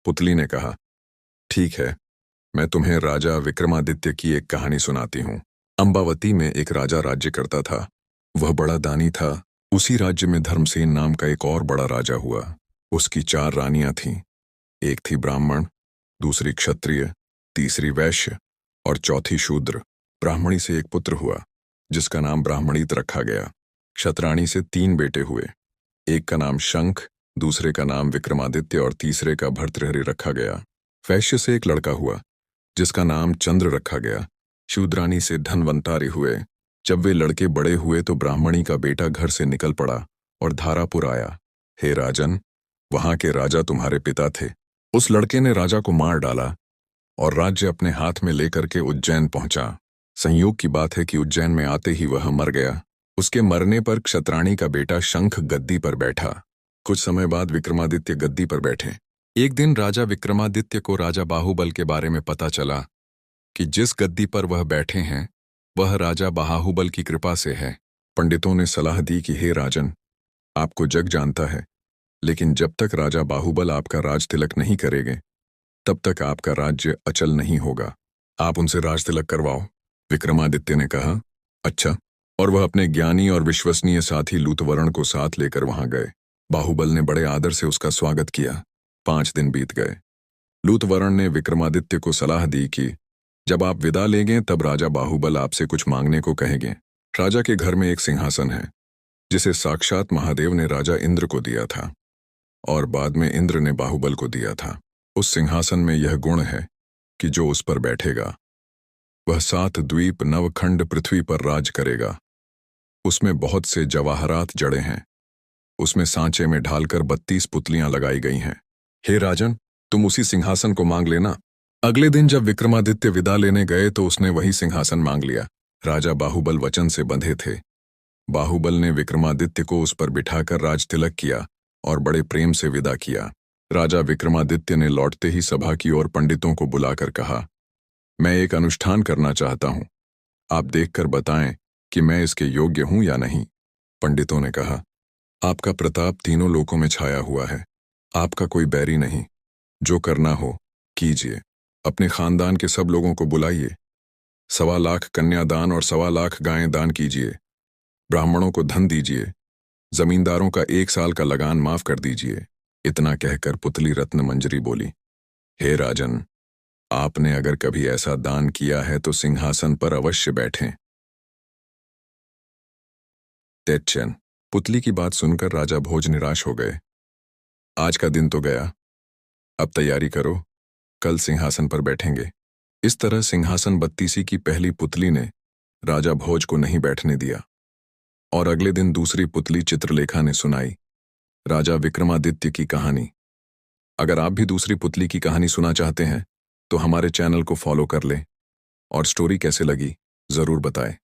पुतली ने कहा, ठीक है, मैं तुम्हें राजा विक्रमादित्य की एक कहानी सुनाती हूँ। अम्बावती में एक राजा राज्य करता था। वह बड़ा दानी था। उसी राज्य में धर्मसेन नाम का एक और बड़ा राजा हुआ। उसकी 4 रानियां थीं। एक थी ब्राह्मण, दूसरी क्षत्रिय, तीसरी वैश्य और चौथी शूद्र। ब्राह्मणी से एक पुत्र हुआ जिसका नाम ब्राह्मणीत रखा गया। क्षत्राणी से 3 बेटे हुए। एक का नाम शंख, दूसरे का नाम विक्रमादित्य और तीसरे का भर्तृहरि रखा गया। वैश्य से एक लड़का हुआ जिसका नाम चंद्र रखा गया। शूद्राणी से धनवंतारी हुए। जब वे लड़के बड़े हुए तो ब्राह्मणी का बेटा घर से निकल पड़ा और धारापुर आया। हे राजन, वहां के राजा तुम्हारे पिता थे। उस लड़के ने राजा को मार डाला और राज्य अपने हाथ में लेकर के उज्जैन पहुंचा। संयोग की बात है कि उज्जैन में आते ही वह मर गया। उसके मरने पर क्षत्राणी का बेटा शंख गद्दी पर बैठा। कुछ समय बाद विक्रमादित्य गद्दी पर बैठे। एक दिन राजा विक्रमादित्य को राजा बाहुबल के बारे में पता चला कि जिस गद्दी पर वह बैठे हैं वह राजा बाहुबल की कृपा से है। पंडितों ने सलाह दी कि हे राजन, आपको जग जानता है, लेकिन जब तक राजा बाहुबल आपका राज तिलक नहीं करेंगे तब तक आपका राज्य अचल नहीं होगा। आप उनसे राज तिलक करवाओ। विक्रमादित्य ने कहा, अच्छा। और वह अपने ज्ञानी और विश्वसनीय साथी लूतवर्ण को साथ लेकर वहां गए। बाहुबल ने बड़े आदर से उसका स्वागत किया। 5 दिन बीत गए। लूतवर्ण ने विक्रमादित्य को सलाह दी कि जब आप विदा लेंगे तब राजा बाहुबल आपसे कुछ मांगने को कहेंगे। राजा के घर में एक सिंहासन है जिसे साक्षात महादेव ने राजा इंद्र को दिया था और बाद में इंद्र ने बाहुबल को दिया था। उस सिंहासन में यह गुण है कि जो उस पर बैठेगा वह 7 द्वीप नवखंड पृथ्वी पर राज करेगा। उसमें बहुत से जवाहरात जड़े हैं। उसमें सांचे में ढालकर 32 पुतलियां लगाई गई हैं। हे राजन, तुम उसी सिंहासन को मांग लेना। अगले दिन जब विक्रमादित्य विदा लेने गए तो उसने वही सिंहासन मांग लिया। राजा बाहुबल वचन से बंधे थे। बाहुबल ने विक्रमादित्य को उस पर बिठाकर राज तिलक किया और बड़े प्रेम से विदा किया। राजा विक्रमादित्य ने लौटते ही सभा की ओर पंडितों को बुलाकर कहा, मैं एक अनुष्ठान करना चाहता हूं। आप देखकर बताएं कि मैं इसके योग्य हूं या नहीं। पंडितों ने कहा, आपका प्रताप तीनों लोकों में छाया हुआ है। आपका कोई बैरी नहीं। जो करना हो कीजिए। अपने खानदान के सब लोगों को बुलाइए। 1.25 लाख कन्यादान और 1.25 लाख गायें दान कीजिए। ब्राह्मणों को धन दीजिए। जमींदारों का 1 साल का लगान माफ कर दीजिए। इतना कहकर पुतली रत्न मंजरी बोली, हे राजन, आपने अगर कभी ऐसा दान किया है तो सिंहासन पर अवश्य बैठें। तेजचंद। पुतली की बात सुनकर राजा भोज निराश हो गए। आज का दिन तो गया, अब तैयारी करो, कल सिंहासन पर बैठेंगे। इस तरह सिंहासन बत्तीसी की पहली पुतली ने राजा भोज को नहीं बैठने दिया और अगले दिन दूसरी पुतली चित्रलेखा ने सुनाई राजा विक्रमादित्य की कहानी। अगर आप भी दूसरी पुतली की कहानी सुना चाहते हैं तो हमारे चैनल को फॉलो कर लें और स्टोरी कैसे लगी जरूर बताएं।